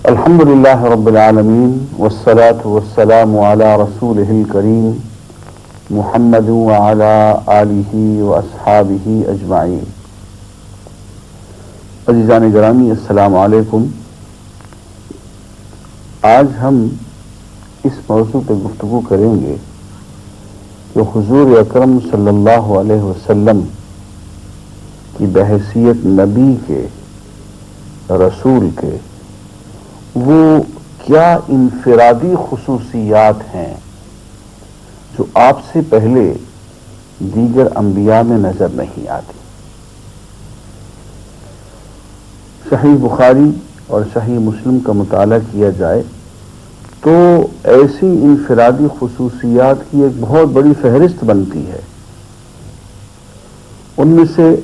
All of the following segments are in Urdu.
الحمد للہ رب العالمین والصلاة والسلام علی رسولہ الکریم محمد وعلی آلہ واصحابہ اجمعین۔ عزیزان گرامی، السلام علیکم۔ آج ہم اس موضوع پہ گفتگو کریں گے کہ حضور اکرم صلی اللہ علیہ وسلم کی بحیثیت نبی کے، رسول کے، وہ کیا انفرادی خصوصیات ہیں جو آپ سے پہلے دیگر انبیاء میں نظر نہیں آتی۔ صحیح بخاری اور صحیح مسلم کا مطالعہ کیا جائے تو ایسی انفرادی خصوصیات کی ایک بہت بڑی فہرست بنتی ہے۔ ان میں سے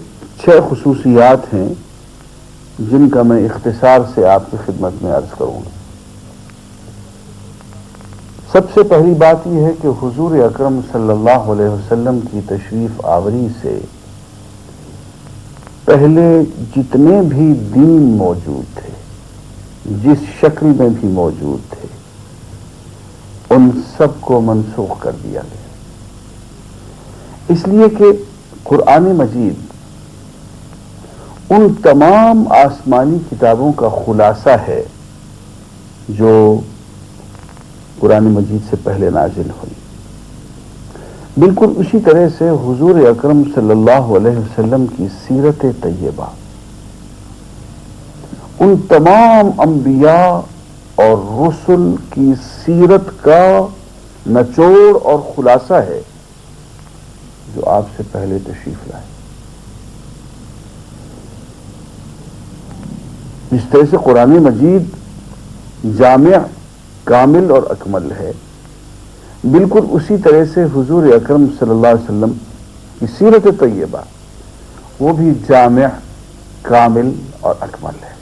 6 خصوصیات ہیں جن کا میں اختصار سے آپ کی خدمت میں عرض کروں گا۔ سب سے پہلی بات یہ ہے کہ حضور اکرم صلی اللہ علیہ وسلم کی تشریف آوری سے پہلے جتنے بھی دین موجود تھے، جس شکل میں بھی موجود تھے، ان سب کو منسوخ کر دیا گیا، اس لیے کہ قرآن مجید ان تمام آسمانی کتابوں کا خلاصہ ہے جو قرآن مجید سے پہلے نازل ہوئی۔ بالکل اسی طرح سے حضور اکرم صلی اللہ علیہ وسلم کی سیرت طیبہ ان تمام انبیاء اور رسل کی سیرت کا نچوڑ اور خلاصہ ہے جو آپ سے پہلے تشریف لائے۔ جس طرح سے قرآن مجید جامع، کامل اور اکمل ہے، بالکل اسی طرح سے حضور اکرم صلی اللہ علیہ وسلم کی سیرت طیبہ وہ بھی جامع، کامل اور اکمل ہے۔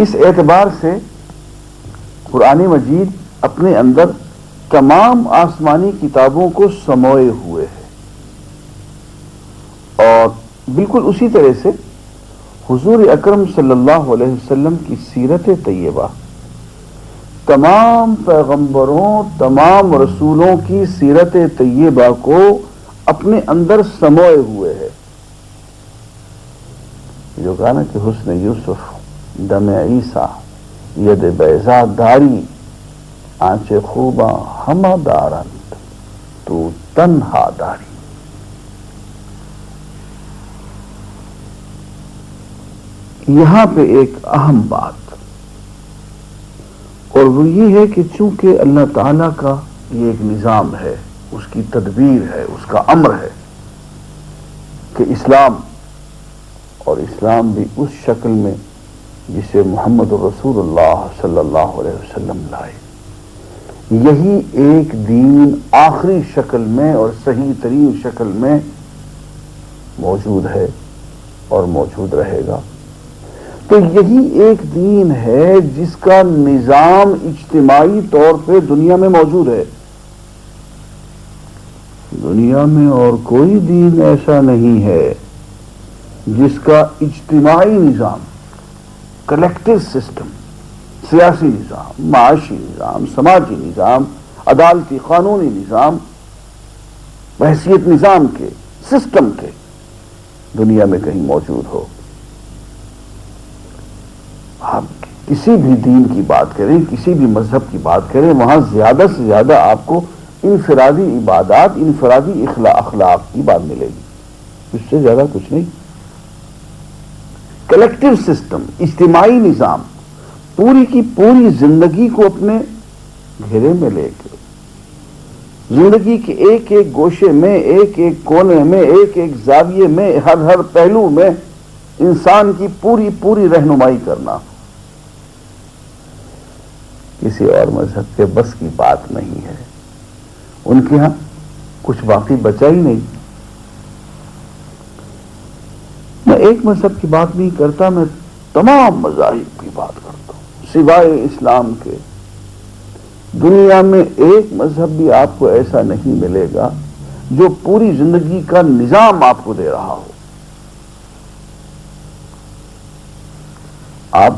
اس اعتبار سے قرآن مجید اپنے اندر تمام آسمانی کتابوں کو سموئے ہوئے ہے، اور بالکل اسی طرح سے حضور اکرم صلی اللہ علیہ وسلم کی سیرت طیبہ تمام پیغمبروں، تمام رسولوں کی سیرت طیبہ کو اپنے اندر سموئے ہوئے ہے۔ جو کہا نا کہ حسن یوسف دم عیسیٰ، ید بیضا داری، آنچ خوباں ہمہ دارند تو تنہا داری۔ یہاں پہ ایک اہم بات، اور وہ یہ ہے کہ چونکہ اللہ تعالیٰ کا یہ ایک نظام ہے، اس کی تدبیر ہے، اس کا امر ہے کہ اسلام بھی اس شکل میں جسے محمد رسول اللہ صلی اللہ علیہ وسلم لائے، یہی ایک دین آخری شکل میں اور صحیح ترین شکل میں موجود ہے اور موجود رہے گا۔ تو یہی ایک دین ہے جس کا نظام اجتماعی طور پہ دنیا میں موجود ہے۔ دنیا میں اور کوئی دین ایسا نہیں ہے جس کا اجتماعی نظام، کلیکٹو سسٹم، سیاسی نظام، معاشی نظام، سماجی نظام، عدالتی قانونی نظام، بحیثیت نظام کے، سسٹم کے، دنیا میں کہیں موجود ہو۔ آپ کسی بھی دین کی بات کریں، کسی بھی مذہب کی بات کریں، وہاں زیادہ سے زیادہ آپ کو انفرادی عبادات، انفرادی اخلاق کی بات ملے گی، اس سے زیادہ کچھ نہیں۔ کلیکٹو سسٹم، اجتماعی نظام، پوری کی پوری زندگی کو اپنے گھیرے میں لے کے، زندگی کے ایک ایک گوشے میں، ایک ایک کونے میں، ایک ایک زاویے میں، ہر پہلو میں انسان کی پوری رہنمائی کرنا کسی اور مذہب کے بس کی بات نہیں ہے۔ ان کے ہاں کچھ باقی بچا ہی نہیں۔ میں ایک مذہب کی بات نہیں کرتا، میں تمام مذاہب کی بات کرتا ہوں سوائے اسلام کے۔ دنیا میں ایک مذہب بھی آپ کو ایسا نہیں ملے گا جو پوری زندگی کا نظام آپ کو دے رہا ہو۔ آپ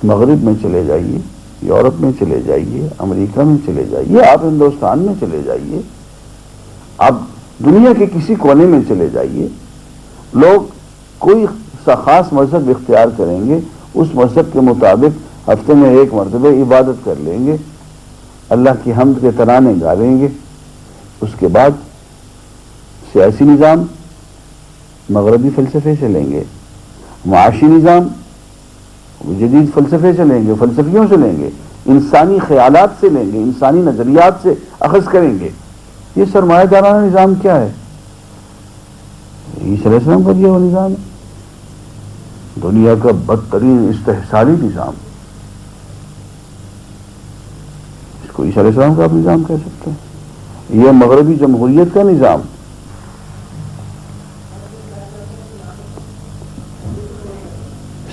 مغرب میں چلے جائیے، یورپ میں چلے جائیے، امریکہ میں چلے جائیے، آپ ہندوستان میں چلے جائیے، آپ دنیا کے کسی کونے میں چلے جائیے، لوگ کوئی سا خاص مذہب اختیار کریں گے، اس مذہب کے مطابق ہفتے میں ایک مرتبہ عبادت کر لیں گے، اللہ کی حمد کے ترانے گا لیں گے، اس کے بعد سیاسی نظام مغربی فلسفے سے لیں گے، معاشی نظام جدید فلسفے سے لیں گے، فلسفیوں سے لیں گے، انسانی خیالات سے لیں گے، انسانی نظریات سے اخذ کریں گے۔ یہ سرمایہ دارانہ نظام کیا ہے؟ عیسی علیہ السلام کا دیا ہوا نظام ہے، دنیا کا بدترین استحصالی نظام، اس کو عیسی علیہ السلام کا آپ نظام کہہ سکتے ہیں؟ یہ مغربی جمہوریت کا نظام،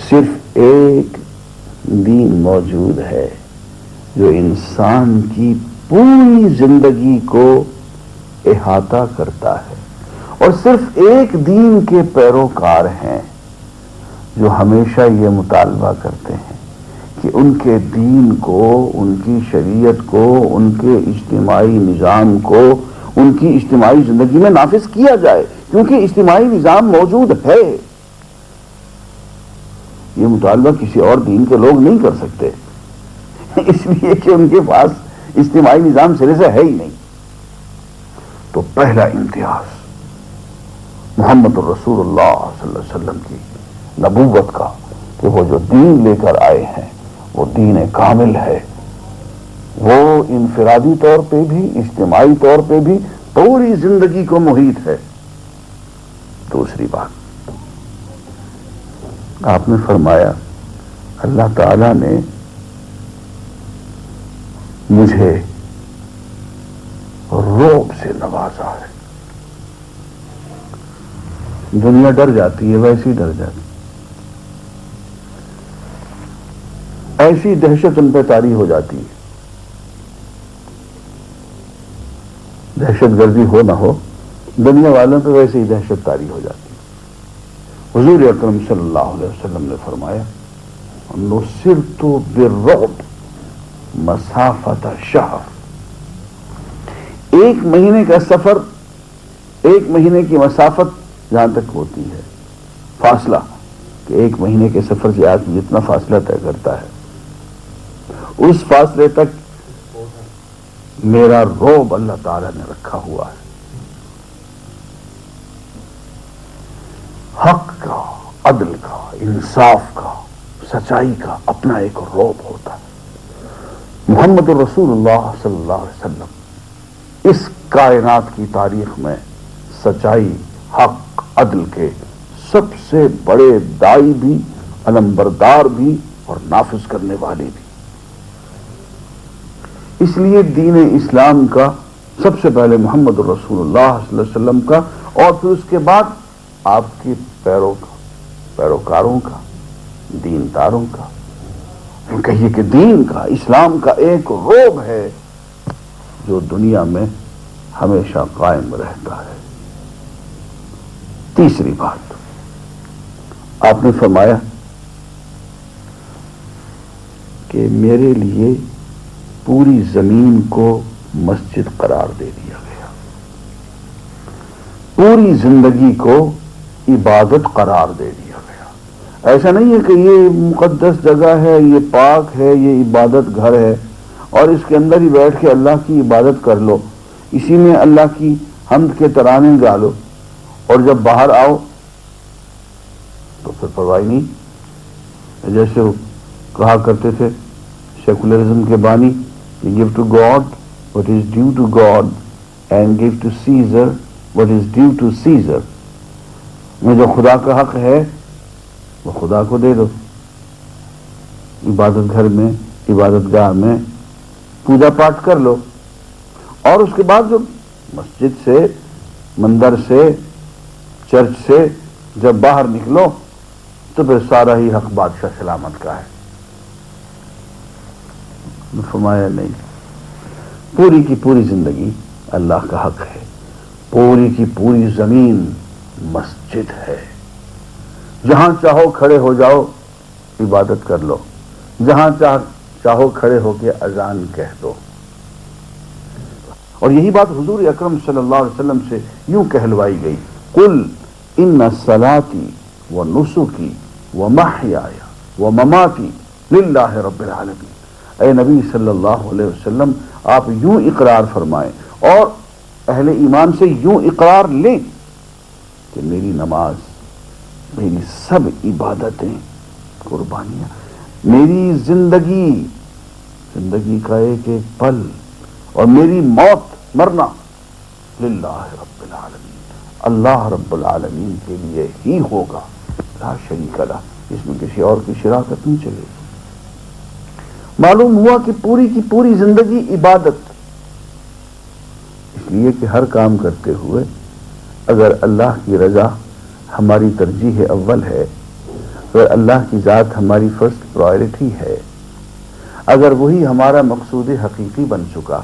صرف ایک دین موجود ہے جو انسان کی پوری زندگی کو احاطہ کرتا ہے، اور صرف ایک دین کے پیروکار ہیں جو ہمیشہ یہ مطالبہ کرتے ہیں کہ ان کے دین کو، ان کی شریعت کو، ان کے اجتماعی نظام کو ان کی اجتماعی زندگی میں نافذ کیا جائے، کیونکہ اجتماعی نظام موجود ہے۔ یہ مطالبہ کسی اور دین کے لوگ نہیں کر سکتے، اس لیے کہ ان کے پاس اجتماعی نظام سرے سے ہے ہی نہیں۔ تو پہلا امتیاز محمد الرسول اللہ صلی اللہ علیہ وسلم کی نبوت کا کہ وہ جو دین لے کر آئے ہیں وہ دین کامل ہے، وہ انفرادی طور پہ بھی، اجتماعی طور پہ بھی پوری زندگی کو محیط ہے۔ دوسری بات، آپ نے فرمایا اللہ تعالی نے مجھے رعب سے نوازا ہے۔ دنیا ڈر جاتی ہے، ویسی ڈر جاتی، ایسی دہشت ان پہ طاری ہو جاتی ہے، دہشت گردی ہو نہ ہو، دنیا والوں پہ ویسے ہی دہشت طاری ہو جاتی ہے۔ حضور اکرم صلی اللہ علیہ وسلم نے فرمایا نصرت بالرعب مسافت شہر، ایک مہینے کا سفر، ایک مہینے کی مسافت جہاں تک ہوتی ہے، فاصلہ کہ ایک مہینے کے سفر سے آدمی جتنا فاصلہ طے کرتا ہے، اس فاصلے تک میرا رعب اللہ تعالی نے رکھا ہوا ہے۔ حق کا، عدل کا، انصاف کا، سچائی کا اپنا ایک رعب ہوتا ہے۔ محمد الرسول اللہ صلی اللہ علیہ وسلم اس کائنات کی تاریخ میں سچائی، حق، عدل کے سب سے بڑے داعی بھی، علمبردار بھی اور نافذ کرنے والے بھی۔ اس لیے دین اسلام کا سب سے پہلے محمد الرسول اللہ صلی اللہ علیہ وسلم کا، اور پھر اس کے بعد آپ کے پیروکاروں کا، دینداروں کا، کہیے کہ دین کا، اسلام کا ایک رعب ہے جو دنیا میں ہمیشہ قائم رہتا ہے۔ تیسری بات، آپ نے فرمایا کہ میرے لیے پوری زمین کو مسجد قرار دے دیا گیا، پوری زندگی کو عبادت قرار دے دیا گیا۔ ایسا نہیں ہے کہ یہ مقدس جگہ ہے، یہ پاک ہے، یہ عبادت گھر ہے اور اس کے اندر ہی بیٹھ کے اللہ کی عبادت کر لو، اسی میں اللہ کی حمد کے ترانے گا لو، اور جب باہر آؤ تو پھر پرواہ نہیں۔ جیسے وہ کہا کرتے تھے سیکولرزم کے بانی، give to God what is due to God and give to Caesar what is due to Caesar۔ میں جو خدا کا حق ہے وہ خدا کو دے دو، عبادت گھر میں، عبادت گاہ میں پوجا پاٹ کر لو، اور اس کے بعد جو مسجد سے، مندر سے، چرچ سے جب باہر نکلو تو پھر سارا ہی حق بادشاہ سلامت کا ہے۔ فرمایا نہیں، پوری کی پوری زندگی اللہ کا حق ہے، پوری کی پوری زمین مسجد ہے، جہاں چاہو کھڑے ہو جاؤ، عبادت کر لو، جہاں چاہو کھڑے ہو کے اذان کہہ دو. اور یہی بات حضور اکرم صلی اللہ علیہ وسلم سے یوں کہلوائی گئی، قل ان صلاتی و نسکی و محیای و مماتی للہ رب العالمین. اے نبی صلی اللہ علیہ وسلم، آپ یوں اقرار فرمائیں اور اہل ایمان سے یوں اقرار لیں کہ میری نماز، میری سب عبادتیں، قربانیاں، میری زندگی کا ایک ایک پل اور میری موت، مرنا، للہ رب العالمین، اللہ رب العالمین کے لیے ہی ہوگا، لا شریک لہ، اس میں کسی اور کی شراکت نہیں چلے گی. معلوم ہوا کہ پوری کی پوری زندگی عبادت، اس لیے کہ ہر کام کرتے ہوئے اگر اللہ کی رضا ہماری ترجیح اول ہے، اگر اللہ کی ذات ہماری فرسٹ پرائرٹی ہے، اگر وہی ہمارا مقصود حقیقی بن چکا،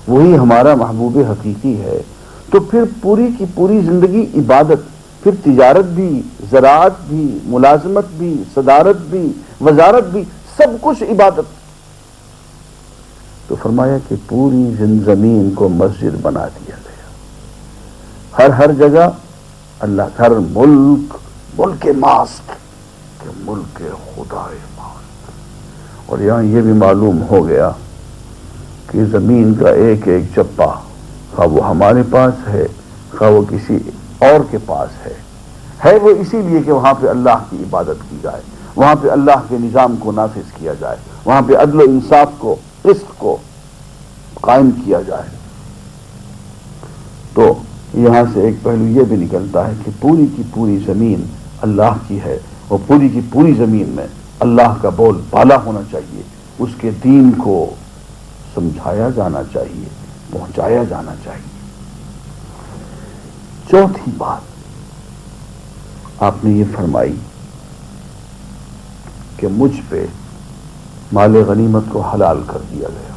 وہی ہمارا محبوب حقیقی ہے، تو پھر پوری کی پوری زندگی عبادت، پھر تجارت بھی، زراعت بھی، ملازمت بھی، صدارت بھی، وزارت بھی، سب کچھ عبادت. تو فرمایا کہ پوری زمین کو مسجد بنا دیا گیا، ہر جگہ اللہ، ہر ملک ماسک کہ ملک خدا ماسک. اور یہاں یہ بھی معلوم ہو گیا کہ زمین کا ایک ایک چپا، خواہ وہ ہمارے پاس ہے، خواہ وہ کسی اور کے پاس ہے وہ اسی لیے کہ وہاں پہ اللہ کی عبادت کی جائے، وہاں پہ اللہ کے نظام کو نافذ کیا جائے، وہاں پہ عدل و انصاف کو، قسط کو قائم کیا جائے. تو یہاں سے ایک پہلو یہ بھی نکلتا ہے کہ پوری کی پوری زمین اللہ کی ہے، اور پوری کی پوری زمین میں اللہ کا بول بالا ہونا چاہیے، اس کے دین کو سمجھایا جانا چاہیے، پہنچایا جانا چاہیے. چوتھی بات آپ نے یہ فرمائی کہ مجھ پہ مال غنیمت کو حلال کر دیا گیا.